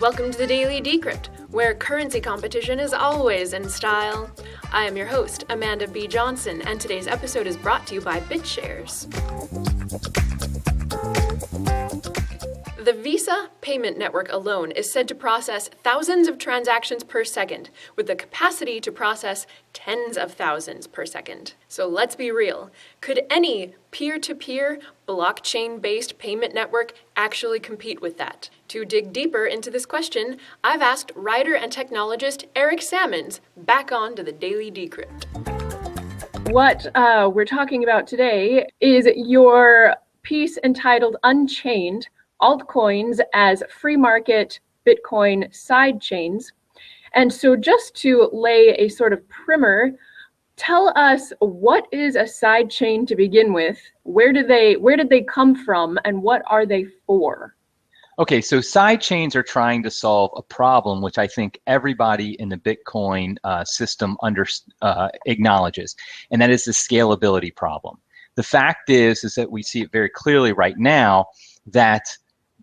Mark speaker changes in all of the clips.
Speaker 1: Welcome to the Daily Decrypt, where currency competition is always in style. I am your host, Amanda B. Johnson, and today's episode is brought to you by BitShares. The Visa payment network alone is said to process thousands of transactions per second, with the capacity to process tens of thousands per second. So let's be real. Could any peer-to-peer, blockchain-based payment network actually compete with that? To dig deeper into this question, I've asked writer and technologist Eric Sammons back on to the Daily Decrypt.
Speaker 2: What we're talking about today is your piece entitled Unchained: Altcoins as Free Market Bitcoin Sidechains. And so just to lay a sort of primer, tell us, what is a sidechain to begin with? Where did they come from, and what are they for?
Speaker 3: Okay, so sidechains are trying to solve a problem which I think everybody in the Bitcoin system acknowledges, and that is the scalability problem. The fact is that we see it very clearly right now that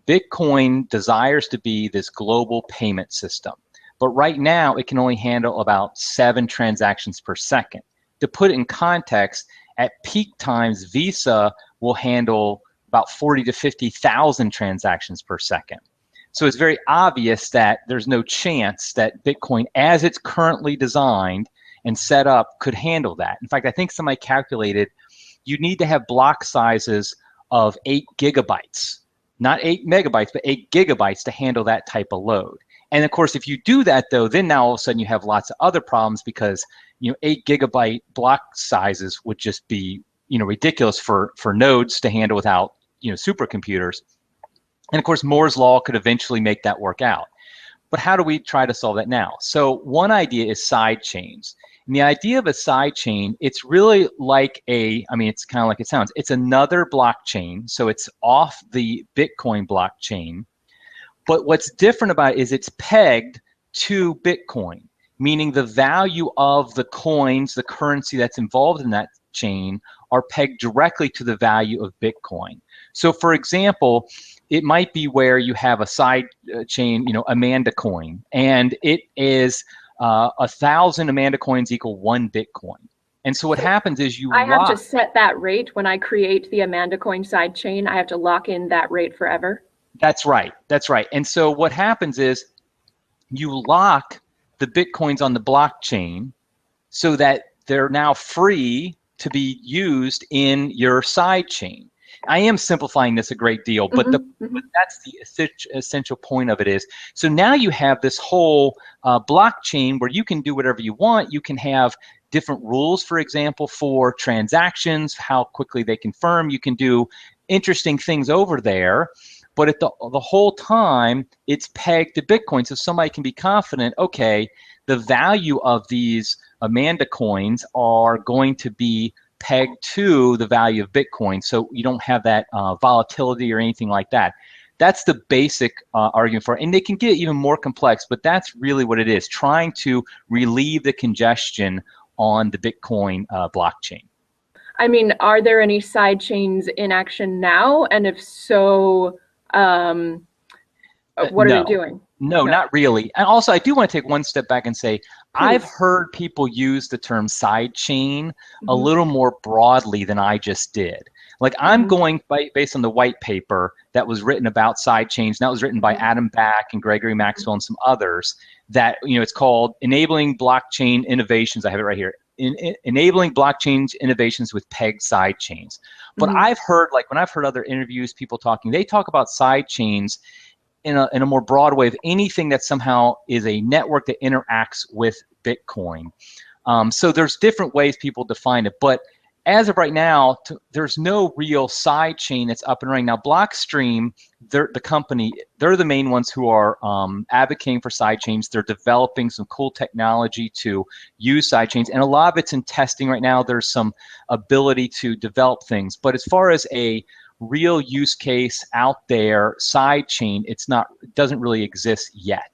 Speaker 3: Bitcoin desires to be this global payment system, but right now it can only handle about 7 transactions per second. To put it in context, at peak times, Visa will handle about 40 to 50,000 transactions per second. So it's very obvious that there's no chance that Bitcoin, as it's currently designed and set up, could handle that. In fact, I think somebody calculated you need to have block sizes of 8 gigabytes. Not 8 megabytes, but 8 gigabytes to handle that type of load. And of course, if you do that, though, then now all of a sudden you have lots of other problems, because 8 gigabyte block sizes would just be ridiculous for nodes to handle without supercomputers. And of course, Moore's law could eventually make that work out. But how do we try to solve that now? So one idea is side chains. And the idea of a side chain, it's really like it's kind of like it sounds. It's another blockchain, so it's off the Bitcoin blockchain. But what's different about it is it's pegged to Bitcoin, meaning the value of the coins, the currency that's involved in that chain, are pegged directly to the value of Bitcoin. So for example, it might be where you have a side chain, Amanda coin, and it is 1,000 Amanda coins equal 1 Bitcoin. And so what happens is
Speaker 2: I have to set that rate when I create the Amanda coin sidechain. I have to lock in that rate forever.
Speaker 3: That's right. And so what happens is you lock the Bitcoins on the blockchain so that they're now free to be used in your sidechain. I am simplifying this a great deal, but but that's the essential point of it is, so now you have this whole blockchain where you can do whatever you want. You can have different rules, for example, for transactions, how quickly they confirm. You can do interesting things over there, but at the whole time, it's pegged to Bitcoin, so somebody can be confident, okay, the value of these Amanda coins are going to be pegged to the value of Bitcoin, so you don't have that volatility or anything like that. That's the basic argument for it. And they can get even more complex, but that's really what it is, trying to relieve the congestion on the Bitcoin blockchain.
Speaker 2: I mean, are there any side chains in action now? And if so, what are they doing?
Speaker 3: No, not really. And also, I do want to take one step back and say, I've heard people use the term sidechain a little more broadly than I just did. Like I'm going based on the white paper that was written about sidechains, and that was written by Adam Back and Gregory Maxwell and some others, that it's called Enabling Blockchain Innovations. I have it right here. Enabling blockchain innovations with pegged sidechains. But I've heard, when I've heard other interviews, people talking, they talk about sidechains in a more broad way of anything that somehow is a network that interacts with Bitcoin. So there's different ways people define it, but as of right now, there's no real side chain that's up and running. Now, Blockstream, the company, they're the main ones who are advocating for side chains. They're developing some cool technology to use side chains, and a lot of it's in testing right now. There's some ability to develop things, but as far as a real use case out there, sidechain, it doesn't really exist yet.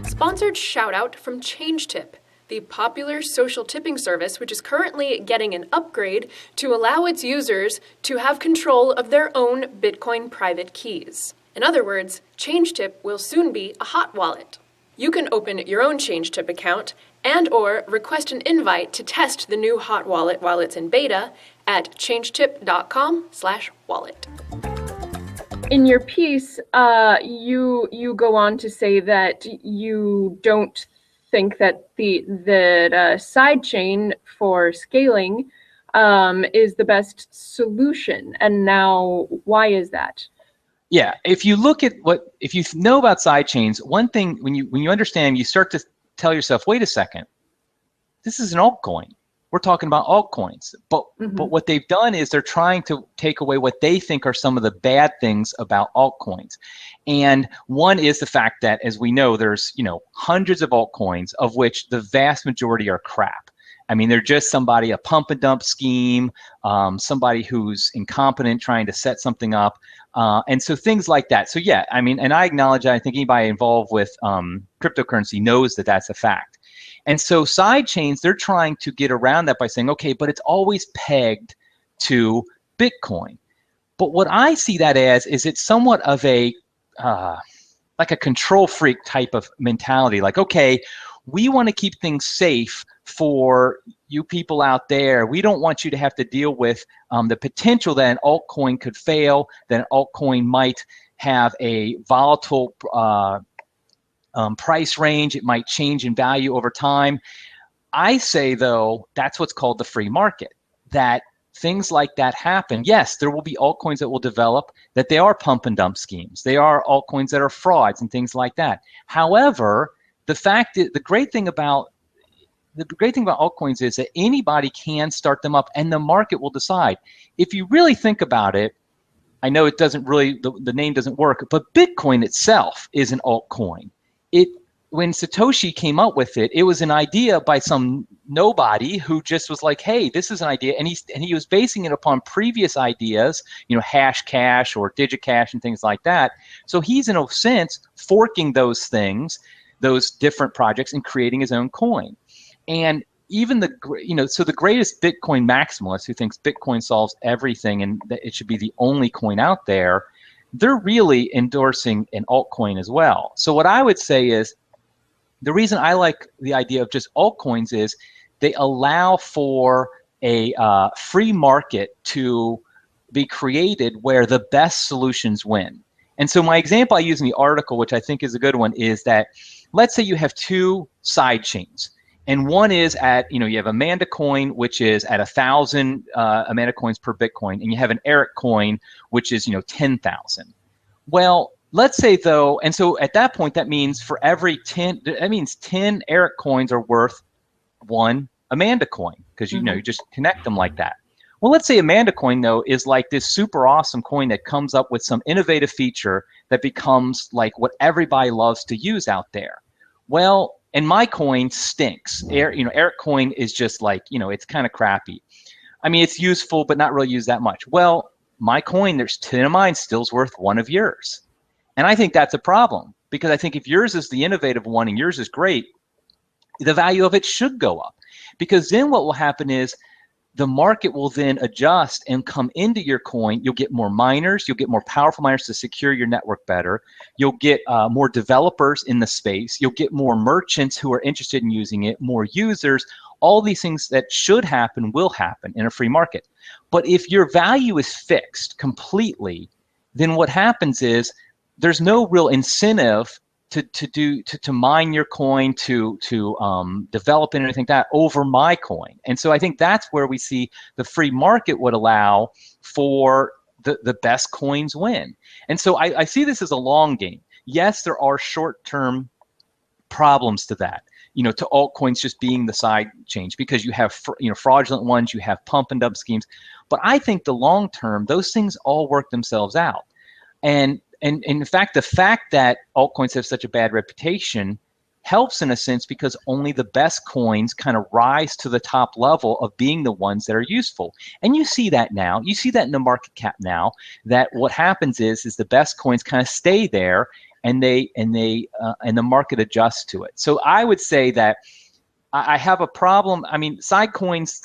Speaker 1: Sponsored shout out from ChangeTip, the popular social tipping service, which is currently getting an upgrade to allow its users to have control of their own Bitcoin private keys. In other words, ChangeTip will soon be a hot wallet. You can open your own ChangeTip account and/or request an invite to test the new hot wallet while it's in beta at changetip.com/wallet.
Speaker 2: In your piece, you go on to say that you don't think that the sidechain for scaling is the best solution. And now, why is that?
Speaker 3: Yeah, if you look at if you know about sidechains, one thing when you understand, you start to tell yourself, wait a second, this is an altcoin. We're talking about altcoins, but what they've done is they're trying to take away what they think are some of the bad things about altcoins. And one is the fact that, as we know, there's hundreds of altcoins, of which the vast majority are crap. I mean, they're just a pump and dump scheme, somebody who's incompetent trying to set something up. And so things like that. So yeah, I mean, and I acknowledge that. I think anybody involved with cryptocurrency knows that that's a fact. And so sidechains, they're trying to get around that by saying, okay, but it's always pegged to Bitcoin. But what I see that as is it's somewhat of a like a control freak type of mentality. Like, okay, we want to keep things safe for you people out there. We don't want you to have to deal with the potential that an altcoin could fail, that an altcoin might have a volatile price range. It might change in value over time. I say, though, that's what's called the free market, that things like that happen. Yes, there will be altcoins that will develop that they are pump and dump schemes. They are altcoins that are frauds and things like that. However, the great thing about altcoins is that anybody can start them up and the market will decide. If you really think about it, I know it doesn't really, the name doesn't work, but Bitcoin itself is an altcoin. When Satoshi came up with it, it was an idea by some nobody who just was like, hey, this is an idea. And he was basing it upon previous ideas, Hashcash or DigiCash and things like that. So he's, in a sense, forking those things, those different projects, and creating his own coin. And even the greatest Bitcoin maximalist who thinks Bitcoin solves everything and that it should be the only coin out there, they're really endorsing an altcoin as well. So what I would say is, the reason I like the idea of just altcoins is they allow for a free market to be created where the best solutions win. And so my example I use in the article, which I think is a good one, is that let's say you have two side chains. And one is at, you have Amanda coin, which is at 1,000 Amanda coins per Bitcoin, and you have an Eric coin, which is, 10,000. Well, let's say though, and so at that point, that means for every 10 Eric coins are worth one Amanda coin, because you just connect them like that. Well, let's say Amanda coin though is like this super awesome coin that comes up with some innovative feature that becomes like what everybody loves to use out there. Well, and my coin stinks. Eric coin is just like, it's kind of crappy. I mean, it's useful, but not really used that much. Well, my coin, there's 10 of mine, still's worth one of yours. And I think that's a problem, because I think if yours is the innovative one and yours is great, the value of it should go up. Because then what will happen is the market will then adjust and come into your coin. You'll get more miners. You'll get more powerful miners to secure your network better. You'll get more developers in the space. You'll get more merchants who are interested in using it, more users. All these things that should happen will happen in a free market. But if your value is fixed completely, then what happens is there's no real incentive to mine your coin, to develop it and anything like that over my coin. And so I think that's where we see the free market would allow for the best coins win. And so I see this as a long game. Yes, there are short-term problems to that, to altcoins just being the side change, because you have fraudulent ones, you have pump and dump schemes. But I think the long term, those things all work themselves out. And in fact, the fact that altcoins have such a bad reputation helps in a sense, because only the best coins kind of rise to the top level of being the ones that are useful. And you see that now. You see that in the market cap now, that what happens is the best coins kind of stay there, and the market adjusts to it. So I would say that I have a problem. I mean, side coins,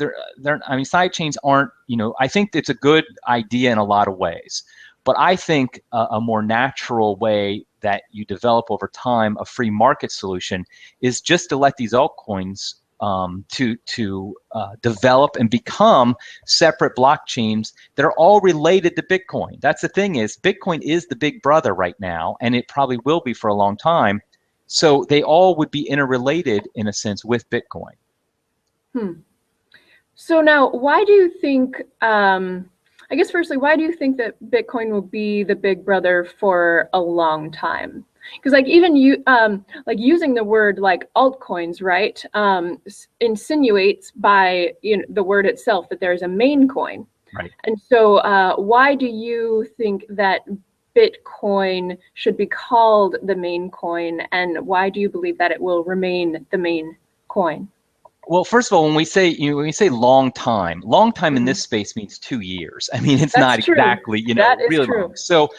Speaker 3: side chains aren't, I think it's a good idea in a lot of ways. But I think a more natural way that you develop over time a free market solution is just to let these altcoins to develop and become separate blockchains that are all related to Bitcoin. That's the thing, is Bitcoin is the big brother right now, and it probably will be for a long time. So they all would be interrelated in a sense with Bitcoin.
Speaker 2: So now, why do you think, I guess firstly, why do you think that Bitcoin will be the big brother for a long time? Because like even you, like using the word like altcoins, right, insinuates by the word itself that there's a main coin.
Speaker 3: Right.
Speaker 2: And so why do you think that Bitcoin should be called the main coin, and why do you believe that it will remain the main coin?
Speaker 3: Well, first of all, when we say long time in this space means 2 years. I mean, it's not exactly, really long. So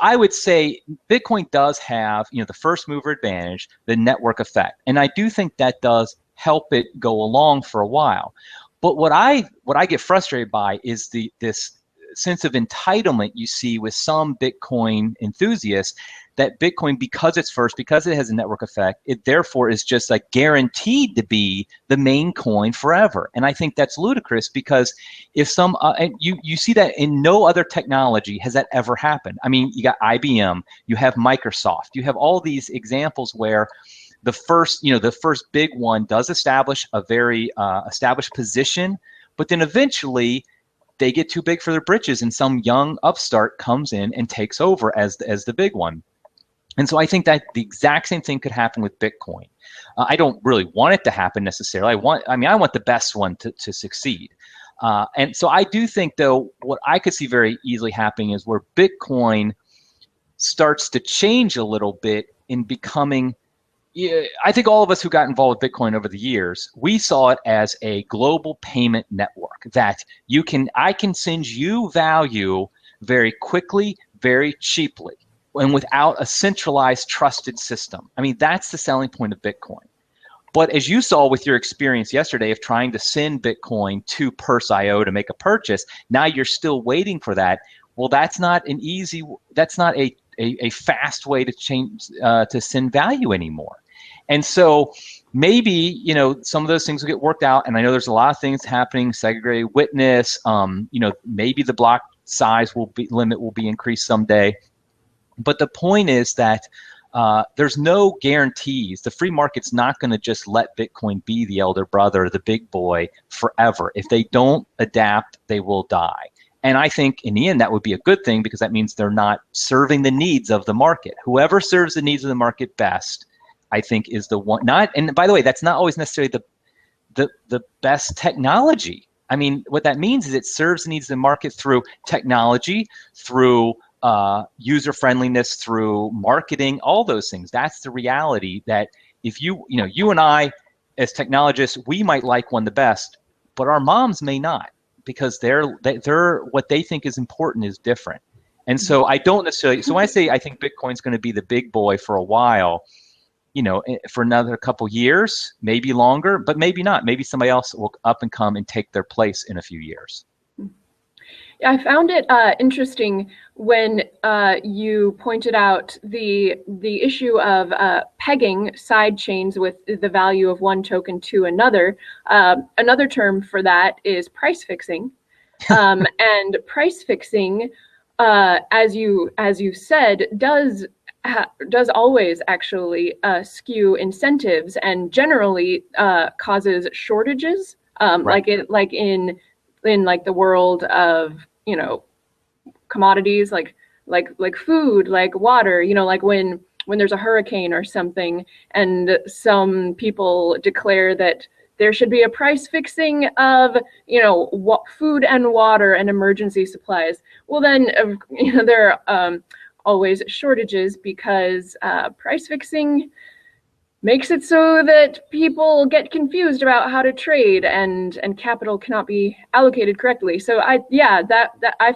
Speaker 3: I would say Bitcoin does have, the first mover advantage, the network effect. And I do think that does help it go along for a while. But what I get frustrated by is this sense of entitlement you see with some Bitcoin enthusiasts, that Bitcoin, because it's first, because it has a network effect, it therefore is just like guaranteed to be the main coin forever. And I think that's ludicrous, because if and you see that in no other technology has that ever happened. I mean, you got IBM, you have Microsoft, you have all these examples where the first big one does establish a very established position, but then eventually they get too big for their britches and some young upstart comes in and takes over as the big one. And so I think that the exact same thing could happen with Bitcoin. I don't really want it to happen necessarily. I want the best one to succeed. And so I do think, though, what I could see very easily happening is where Bitcoin starts to change a little bit in becoming, I think all of us who got involved with Bitcoin over the years, we saw it as a global payment network that I can send you value very quickly, very cheaply, and without a centralized, trusted system. I mean, that's the selling point of Bitcoin. But as you saw with your experience yesterday of trying to send Bitcoin to Purse.io to make a purchase, now you're still waiting for that. Well, that's not a fast way to change to send value anymore. And so maybe, some of those things will get worked out. And I know there's a lot of things happening, segregated witness, maybe the block size limit will be increased someday. But the point is that there's no guarantees. The free market's not going to just let Bitcoin be the elder brother, the big boy, forever. If they don't adapt, they will die. And I think in the end that would be a good thing, because that means they're not serving the needs of the market. Whoever serves the needs of the market best, I think, is the one. And by the way, that's not always necessarily the best technology. I mean, what that means is it serves the needs of the market through technology, through user friendliness, through marketing, all those things. That's the reality, that if you and I as technologists, we might like one the best, but our moms may not, because they're what they think is important is different. And so I don't necessarily, so when I say I think Bitcoin's going to be the big boy for a while, for another couple years, maybe longer, but maybe not. Maybe somebody else will up and come and take their place in a few years.
Speaker 2: I found it interesting when you pointed out the issue of pegging side chains with the value of one token to another. Another term for that is price fixing, and price fixing, as you said, does always actually skew incentives and generally causes shortages,
Speaker 3: Right.
Speaker 2: like in the world of commodities like food, like water, like when there's a hurricane or something, and some people declare that there should be a price fixing of food and water and emergency supplies. Well, then there are always shortages, because price fixing makes it so that people get confused about how to trade, and capital cannot be allocated correctly. So I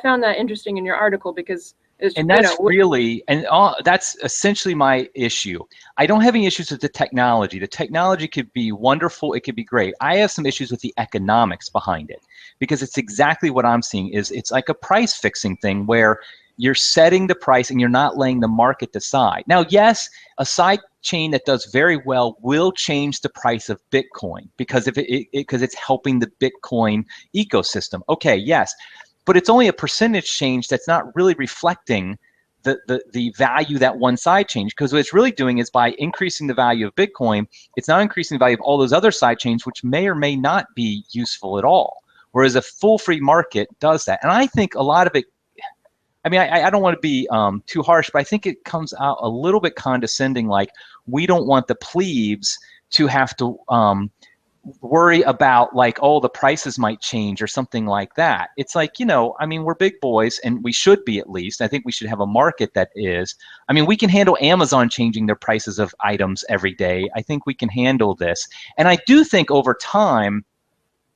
Speaker 2: found that interesting in your article, because
Speaker 3: that's essentially my issue. I don't have any issues with the technology. The technology could be wonderful, it could be great. I have some issues with the economics behind it, because it's exactly what I'm seeing. It's like a price fixing thing where you're setting the price and you're not letting the market decide. Now, yes, a side chain that does very well will change the price of Bitcoin because because it's helping the Bitcoin ecosystem. Okay, yes, but it's only a percentage change that's not really reflecting the value that one side change, because what it's really doing is by increasing the value of Bitcoin, it's not increasing the value of all those other side chains, which may or may not be useful at all. Whereas a full free market does that. And I think a lot of it, I mean, I don't want to be too harsh, but I think it comes out a little bit condescending, like we don't want the plebes to have to worry about like, oh, the prices might change or something like that. It's like, you know, I mean, we're big boys and we should be, at least. I think we should have a market that is. I mean, we can handle Amazon changing their prices of items every day. I think we can handle this. And I do think over time,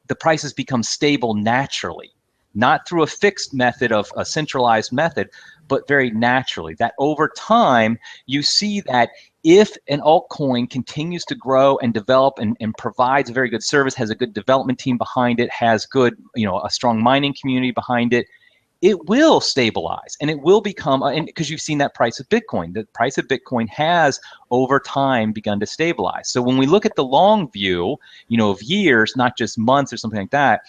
Speaker 3: the prices become stable naturally, not through a fixed method of a centralized method, but very naturally. That over time, you see that if an altcoin continues to grow and develop and provides a very good service, has a good development team behind it, has good, you know, a strong mining community behind it, it will stabilize and it will become, and because you've seen that price of Bitcoin, the price of Bitcoin has over time begun to stabilize. So when we look at the long view, you know, of years, not just months or something like that,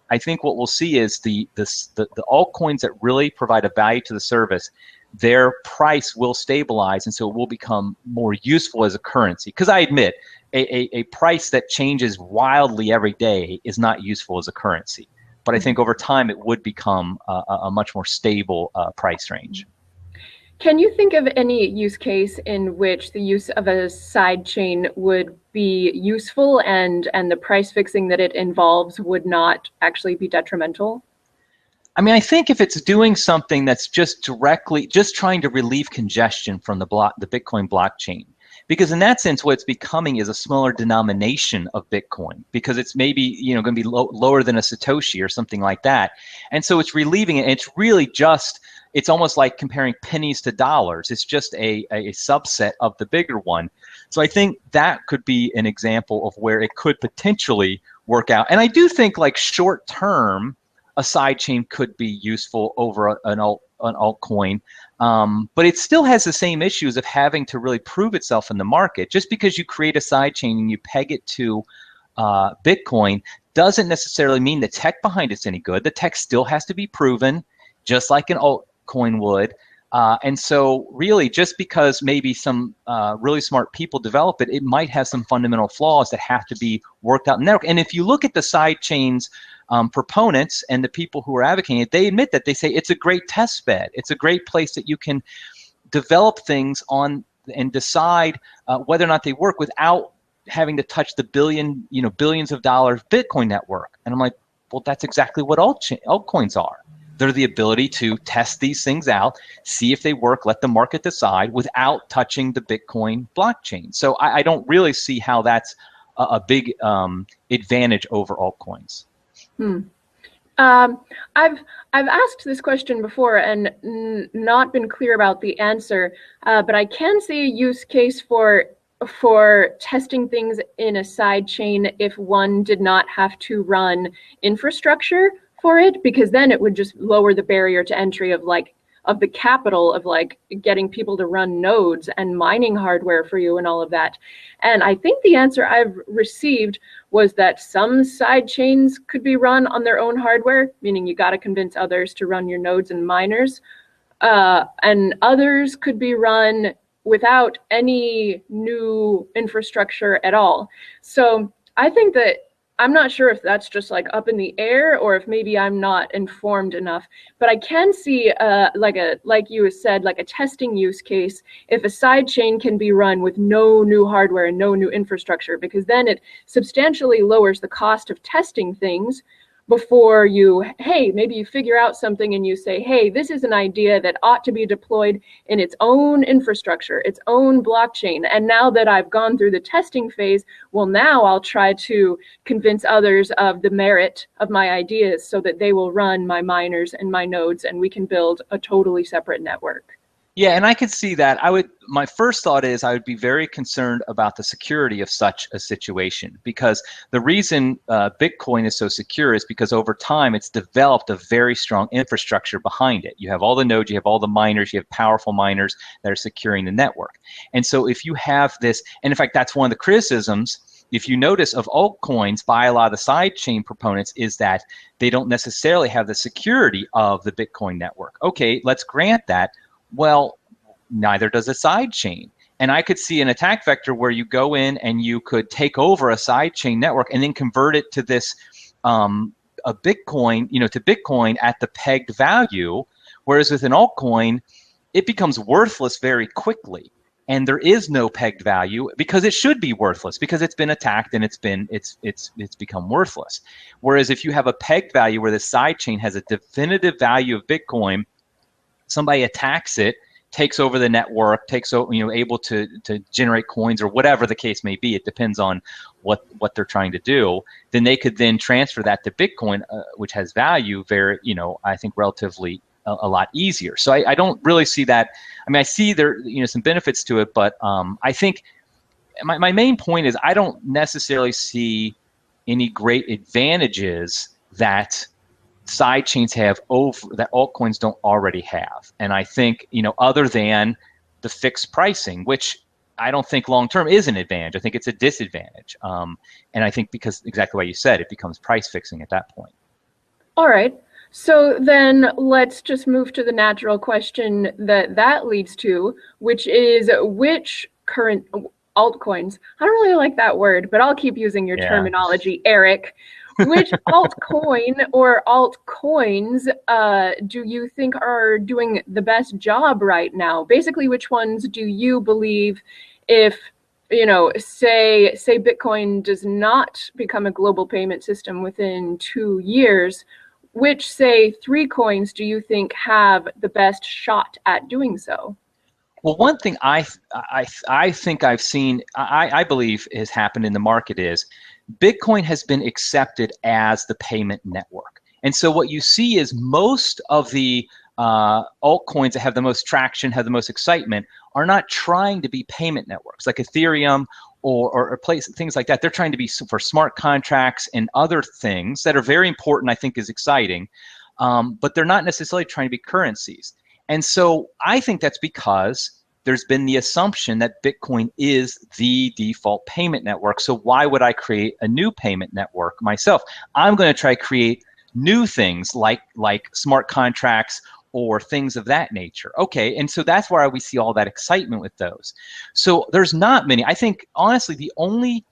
Speaker 3: I think what we'll see is the altcoins that really provide a value to the service, their price will stabilize, and so it will become more useful as a currency. Because I admit, a price that changes wildly every day is not useful as a currency. But I think over time it would become a much more stable price range.
Speaker 2: Can you think of any use case in which the use of a side chain would be useful and the price fixing that it involves would not actually be detrimental?
Speaker 3: I mean, I think if it's doing something that's just trying to relieve congestion from the Bitcoin blockchain, because in that sense, what it's becoming is a smaller denomination of Bitcoin, because it's maybe, you know, going to be lower than a Satoshi or something like that, and so it's relieving it. And it's really just, it's almost like comparing pennies to dollars. It's just a subset of the bigger one. So I think that could be an example of where it could potentially work out. And I do think, like, short term, a sidechain could be useful over an altcoin, but it still has the same issues of having to really prove itself in the market. Just because you create a sidechain and you peg it to Bitcoin doesn't necessarily mean the tech behind it's any good. The tech still has to be proven, just like an altcoin would. And so really, just because maybe some really smart people develop it, it might have some fundamental flaws that have to be worked out in the network. And if you look at the sidechains proponents and the people who are advocating it, they admit that. They say it's a great test bed. It's a great place that you can develop things on and decide whether or not they work without having to touch the billions of dollars Bitcoin network. And I'm like, well, that's exactly what altcoins are. They're the ability to test these things out, see if they work, let the market decide without touching the Bitcoin blockchain. So I don't really see how that's a big advantage over altcoins.
Speaker 2: I've asked this question before and not been clear about the answer, but I can see a use case for testing things in a side chain if one did not have to run infrastructure for it, because then it would just lower the barrier to entry of the capital of like getting people to run nodes and mining hardware for you and all of that. And I think the answer I've received was that some side chains could be run on their own hardware, meaning you got to convince others to run your nodes and miners, and others could be run without any new infrastructure at all. So I think that I'm not sure if that's just like up in the air or if maybe I'm not informed enough, but I can see like you said, like a testing use case if a side chain can be run with no new hardware and no new infrastructure, because then it substantially lowers the cost of testing things before maybe you figure out something and you say, hey, this is an idea that ought to be deployed in its own infrastructure, its own blockchain. And now that I've gone through the testing phase, well, now I'll try to convince others of the merit of my ideas so that they will run my miners and my nodes and we can build a totally separate network.
Speaker 3: Yeah, and I could see that. My first thought is I would be very concerned about the security of such a situation, because the reason Bitcoin is so secure is because over time it's developed a very strong infrastructure behind it. You have all the nodes, you have all the miners, you have powerful miners that are securing the network. And so if you have this, and in fact, that's one of the criticisms, if you notice, of altcoins by a lot of the sidechain proponents, is that they don't necessarily have the security of the Bitcoin network. Okay, let's grant that. Well, neither does a sidechain. And I could see an attack vector where you go in and you could take over a sidechain network and then convert it to this a Bitcoin, to Bitcoin at the pegged value, whereas with an altcoin, it becomes worthless very quickly. And there is no pegged value because it should be worthless, because it's been attacked and it's become worthless. Whereas if you have a pegged value where the sidechain has a definitive value of Bitcoin, somebody attacks it, takes over the network, able to generate coins or whatever the case may be. It depends on what they're trying to do. Then they could then transfer that to Bitcoin, which has value very, I think relatively a lot easier. So I don't really see that. I mean, I see there, some benefits to it, but I think my main point is I don't necessarily see any great advantages that sidechains have over that altcoins don't already have. And I think, other than the fixed pricing, which I don't think long term is an advantage. I think it's a disadvantage. And I think because exactly what you said, it becomes price fixing at that point.
Speaker 2: All right. So then let's just move to the natural question that leads to, which is which current altcoins, I don't really like that word, but I'll keep using your terminology, Eric. Which altcoin or altcoins do you think are doing the best job right now? Basically, which ones do you believe, if, say Bitcoin does not become a global payment system within 2 years, which, say, 3 coins do you think have the best shot at doing so?
Speaker 3: Well, one thing I think I've seen, I believe has happened in the market is Bitcoin has been accepted as the payment network. And so what you see is most of the altcoins that have the most traction, have the most excitement, are not trying to be payment networks like Ethereum or things like that. They're trying to be for smart contracts and other things that are very important, I think is exciting, but they're not necessarily trying to be currencies. And so I think that's because there's been the assumption that Bitcoin is the default payment network. So why would I create a new payment network myself? I'm going to try to create new things like smart contracts or things of that nature. Okay, and so that's why we see all that excitement with those. So there's not many. I think, honestly, the only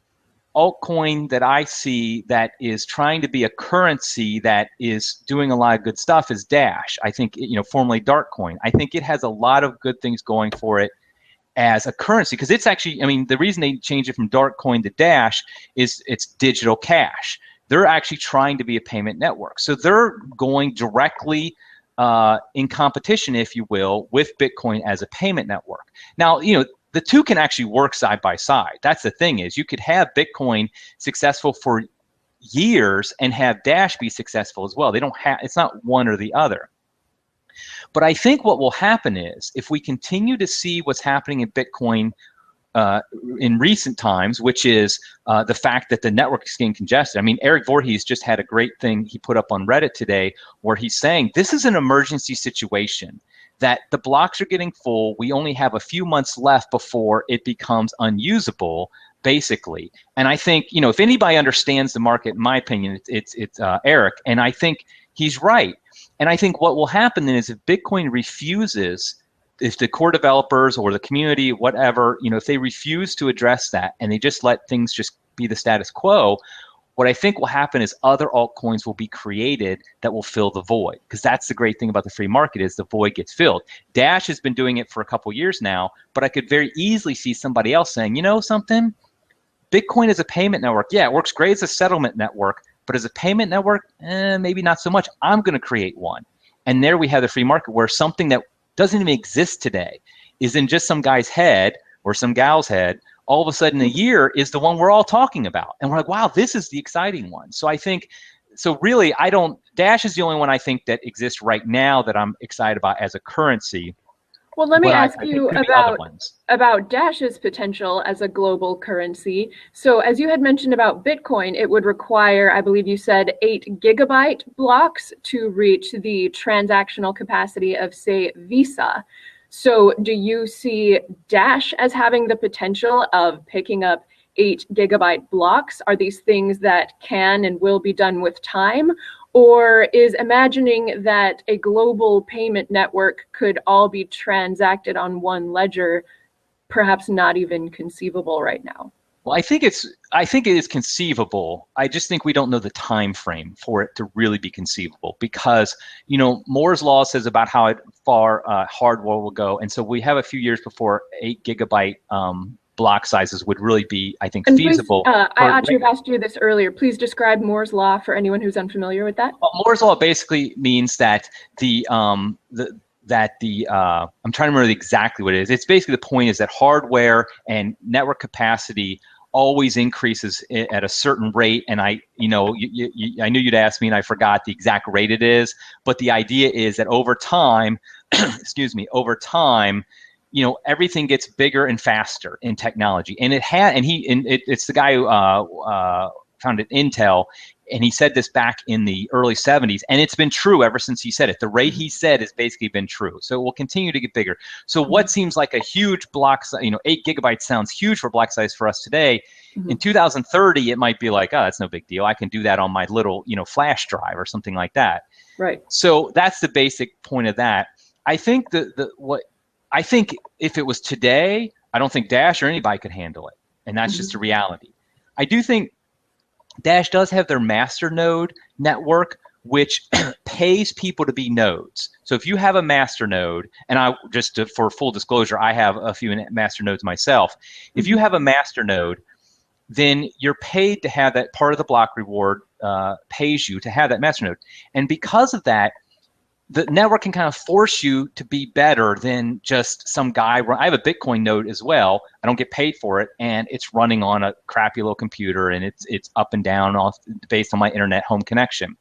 Speaker 3: altcoin that I see that is trying to be a currency that is doing a lot of good stuff is Dash. I think, formerly Darkcoin. I think it has a lot of good things going for it as a currency, because it's actually, the reason they changed it from Darkcoin to Dash is it's digital cash. They're actually trying to be a payment network. So they're going directly in competition, if you will, with Bitcoin as a payment network. Now, the two can actually work side by side. That's the thing, is you could have Bitcoin successful for years and have Dash be successful as well. They don't have, it's not one or the other. But I think what will happen is, if we continue to see what's happening in Bitcoin in recent times, which is the fact that the network is getting congested. Eric Voorhees just had a great thing he put up on Reddit today where he's saying this is an emergency situation, that the blocks are getting full. We only have a few months left before it becomes unusable, basically. And I think, if anybody understands the market, in my opinion, it's Eric. And I think he's right. And I think what will happen then is, if Bitcoin refuses, if the core developers or the community, whatever, if they refuse to address that and they just let things just be the status quo, what I think will happen is other altcoins will be created that will fill the void, because that's the great thing about the free market, is the void gets filled. Dash has been doing it for a couple years now, but I could very easily see somebody else saying, something, Bitcoin is a payment network. Yeah, it works great as a settlement network, but as a payment network, maybe not so much. I'm going to create one. And there we have the free market, where something that doesn't even exist today is in just some guy's head or some gal's head, all of a sudden a year is the one we're all talking about. And we're like, wow, this is the exciting one. So I think, really, Dash is the only one I think that exists right now that I'm excited about as a currency.
Speaker 2: Well, let me
Speaker 3: But
Speaker 2: ask
Speaker 3: I think
Speaker 2: you
Speaker 3: could be other ones.
Speaker 2: about Dash's potential as a global currency. So as you had mentioned about Bitcoin, it would require, I believe you said, 8 GB blocks to reach the transactional capacity of, say, Visa. So do you see Dash as having the potential of picking up 8 GB blocks? Are these things that can and will be done with time? Or is imagining that a global payment network could all be transacted on one ledger perhaps not even conceivable right now?
Speaker 3: Well, I think it is conceivable. I just think we don't know the time frame for it to really be conceivable because, Moore's law says about how far hardware will go, and so we have a few years before 8 GB block sizes would really be, I think,
Speaker 2: And
Speaker 3: feasible.
Speaker 2: please, I ought to have asked you this earlier. Please describe Moore's law for anyone who's unfamiliar with that.
Speaker 3: Moore's law basically means that I'm trying to remember exactly what it is. It's basically the point is that hardware and network capacity always increases at a certain rate. And I knew you'd ask me, and I forgot the exact rate it is. But the idea is that over time, everything gets bigger and faster in technology. And it's the guy who founded Intel. And he said this back in the early 70s, and it's been true ever since he said it. The rate he said has basically been true. So it will continue to get bigger. So what seems like a huge block size, 8 GB sounds huge for block size for us today. In 2030, it might be like, oh, that's no big deal. I can do that on my little, flash drive or something like that.
Speaker 2: Right.
Speaker 3: So that's the basic point of that. I think I think if it was today, I don't think Dash or anybody could handle it. And that's just a reality. I do think Dash does have their master node network, which pays people to be nodes. So if you have a master node, and for full disclosure, I have a few master nodes myself. If you have a master node, then you're paid to have that. Part of the block reward pays you to have that master node. And because of that, the network can kind of force you to be better than just some guy. I have a Bitcoin node as well. I don't get paid for it, and it's running on a crappy little computer, and it's up and down based on my internet home connection.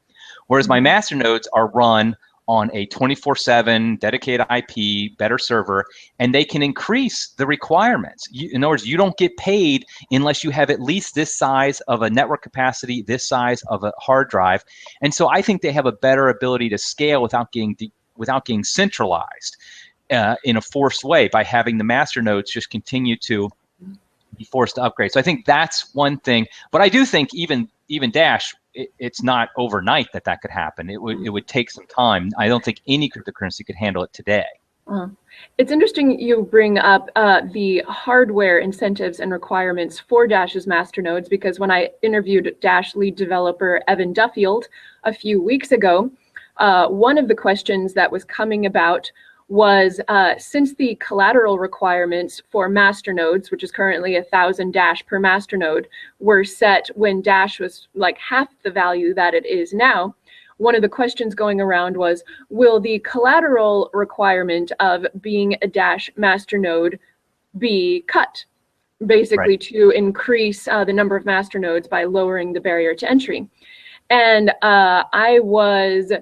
Speaker 3: Whereas my master nodes are run on a 24/7 dedicated IP, better server, and they can increase the requirements. In other words, you don't get paid unless you have at least this size of a network capacity, this size of a hard drive. And so I think they have a better ability to scale without getting centralized in a forced way by having the master nodes just continue to be forced to upgrade. So I think that's one thing. But I do think even Dash, it's not overnight that could happen. It would take some time. I don't think any cryptocurrency could handle it today.
Speaker 2: It's interesting you bring up the hardware incentives and requirements for Dash's master nodes, because when I interviewed Dash lead developer Evan Duffield a few weeks ago, one of the questions that was coming about was since the collateral requirements for master nodes, which is currently 1,000 Dash per master node, were set when Dash was like half the value that it is now, one of the questions going around was, will the collateral requirement of being a Dash master node be cut, basically to increase the number of master nodes by lowering the barrier to entry? And I was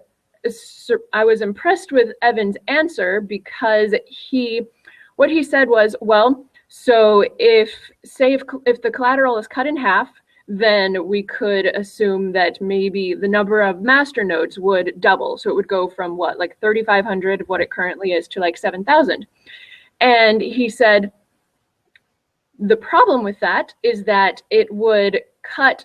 Speaker 2: impressed with Evan's answer, because what he said was, well, so if the collateral is cut in half, then we could assume that maybe the number of master nodes would double. So it would go from like 3,500 of what it currently is to like 7,000. And he said, the problem with that is that it would cut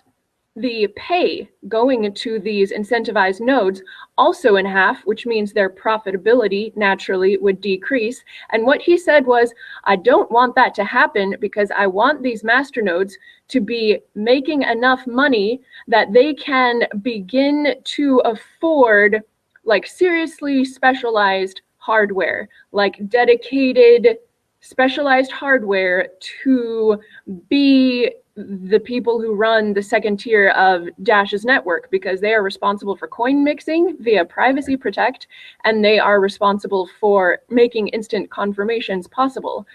Speaker 2: the pay going into these incentivized nodes also in half, which means their profitability naturally would decrease. And what he said was, I don't want that to happen, because I want these master nodes to be making enough money that they can begin to afford like seriously specialized hardware, like dedicated specialized hardware to be the people who run the second tier of Dash's network, because they are responsible for coin mixing via Privacy Protect, and they are responsible for making instant confirmations possible.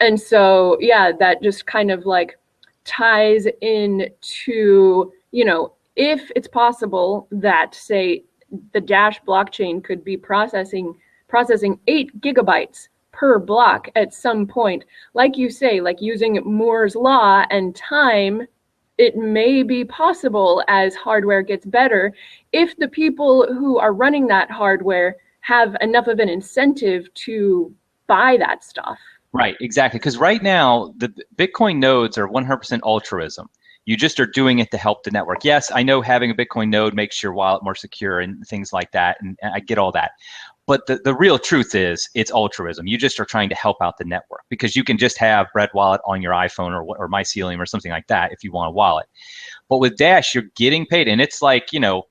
Speaker 2: And so, yeah, that just kind of like ties into, if it's possible that, say, the Dash blockchain could be processing 8 GB per block at some point. Like you say, like using Moore's law and time, it may be possible as hardware gets better if the people who are running that hardware have enough of an incentive to buy that stuff.
Speaker 3: Right, exactly. Because right now, the Bitcoin nodes are 100% altruism. You just are doing it to help the network. Yes, I know having a Bitcoin node makes your wallet more secure and things like that, and I get all that. But the real truth is it's altruism. You just are trying to help out the network because you can just have Bread Wallet on your iPhone or Mycelium or something like that if you want a wallet. But with Dash, you're getting paid, and it's like, 10 or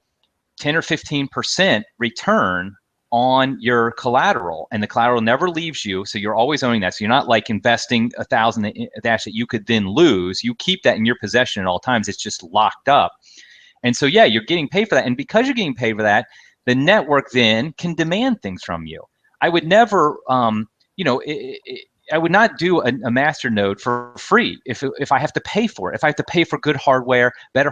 Speaker 3: 15% return on your collateral, and the collateral never leaves you, so you're always owning that. So you're not like investing 1,000 in Dash that you could then lose. You keep that in your possession at all times. It's just locked up. And so, yeah, you're getting paid for that. And because you're getting paid for that, the network then can demand things from you. I would never, I would not do a master node for free if I have to pay for it. If I have to pay for good hardware, better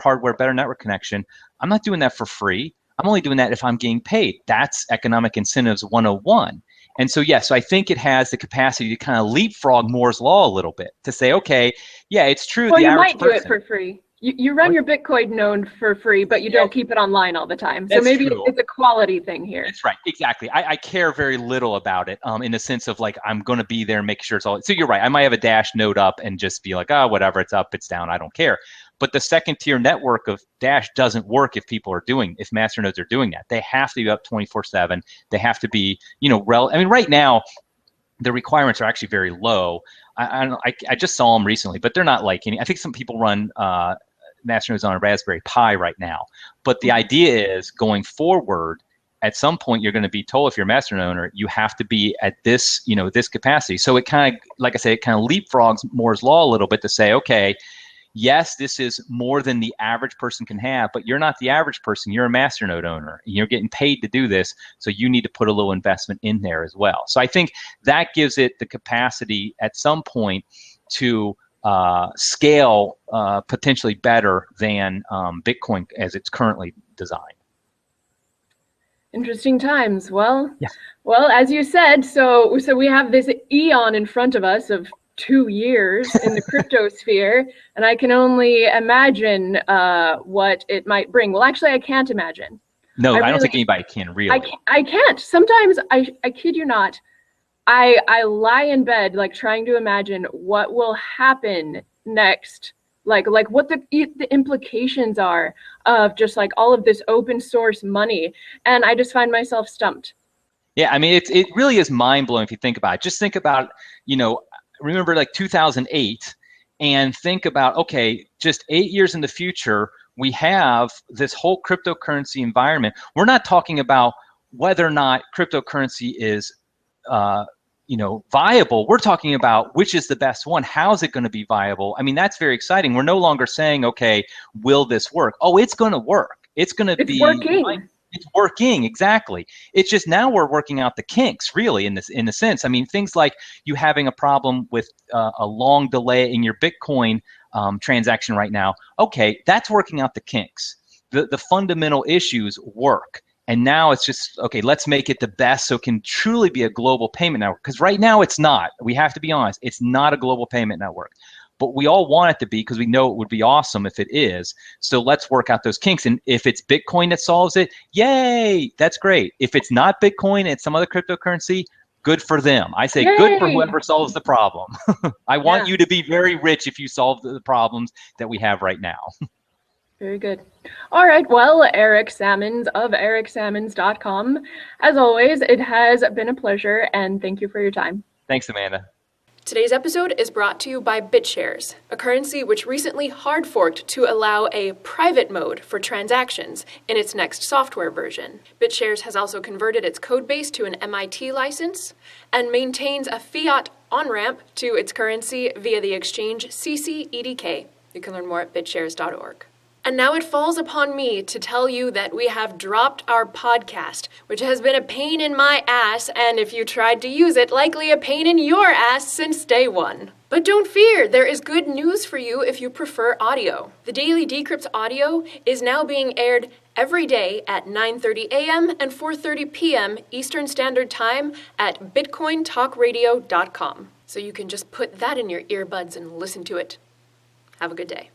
Speaker 3: network connection, I'm not doing that for free. I'm only doing that if I'm getting paid. That's economic incentives 101. And so, yes, I think it has the capacity to kind of leapfrog Moore's law a little bit to say, okay, yeah, it's true.
Speaker 2: Well, you might do it for free. You run your Bitcoin node for free, but you don't keep it online all the time. So maybe it's a quality thing here.
Speaker 3: That's right. Exactly. I care very little about it in the sense of like, I'm going to be there and make sure it's all. So you're right. I might have a Dash node up and just be like, oh, whatever, it's up, it's down. I don't care. But the second tier network of Dash doesn't work if master nodes are doing that. They have to be up 24/7. They have to be, right now, the requirements are actually very low. I just saw them recently, but they're not like any. I think some people run master nodes on a Raspberry Pi right now. But the idea is going forward, at some point you're going to be told if you're a master node owner, you have to be at this, this capacity. So it kind of, like I say, it kind of leapfrogs Moore's law a little bit to say, okay, yes, this is more than the average person can have, but you're not the average person. You're a master node owner. And you're getting paid to do this, so you need to put a little investment in there as well. So I think that gives it the capacity at some point to scale potentially better than Bitcoin as it's currently designed.
Speaker 2: Interesting times. Well, as you said, so we have this eon in front of us of 2 years in the crypto sphere, and I can only imagine what it might bring. Well, actually, I can't imagine.
Speaker 3: No, I don't think anybody can really.
Speaker 2: I can't. Sometimes, I kid you not, I lie in bed like trying to imagine what will happen next, like what the implications are of just like all of this open source money, and I just find myself stumped.
Speaker 3: Yeah, I mean, it really is mind blowing if you think about it. Just think about, remember like 2008 and think about, okay, just 8 years in the future, we have this whole cryptocurrency environment. We're not talking about whether or not cryptocurrency is, viable. We're talking about which is the best one. How's it going to be viable? I mean, that's very exciting. We're no longer saying, okay, will this work? Oh, it's going to work. It's going to be
Speaker 2: working.
Speaker 3: It's working, exactly. It's just now we're working out the kinks, really, in the sense. I mean, things like you having a problem with a long delay in your Bitcoin transaction right now. Okay, that's working out the kinks. The fundamental issues work. And now it's just, okay, let's make it the best so it can truly be a global payment network. Because right now it's not. We have to be honest. It's not a global payment network. But we all want it to be because we know it would be awesome if it is. So let's work out those kinks. And if it's Bitcoin that solves it, yay, that's great. If it's not Bitcoin, it's some other cryptocurrency, good for them. I say
Speaker 2: yay.
Speaker 3: Good for whoever solves the problem. I want you to be very rich if you solve the problems that we have right now.
Speaker 2: Very good. All right. Well, Eric Sammons of ericsammons.com. As always, it has been a pleasure, and thank you for your time.
Speaker 3: Thanks, Amanda.
Speaker 1: Today's episode is brought to you by BitShares, a currency which recently hard forked to allow a private mode for transactions in its next software version. BitShares has also converted its codebase to an MIT license and maintains a fiat on-ramp to its currency via the exchange CCEDK. You can learn more at bitshares.org. And now it falls upon me to tell you that we have dropped our podcast, which has been a pain in my ass, and if you tried to use it, likely a pain in your ass since day one. But don't fear, there is good news for you if you prefer audio. The Daily Decrypt audio is now being aired every day at 9:30 a.m. and 4:30 p.m. Eastern Standard Time at bitcointalkradio.com. So you can just put that in your earbuds and listen to it. Have a good day.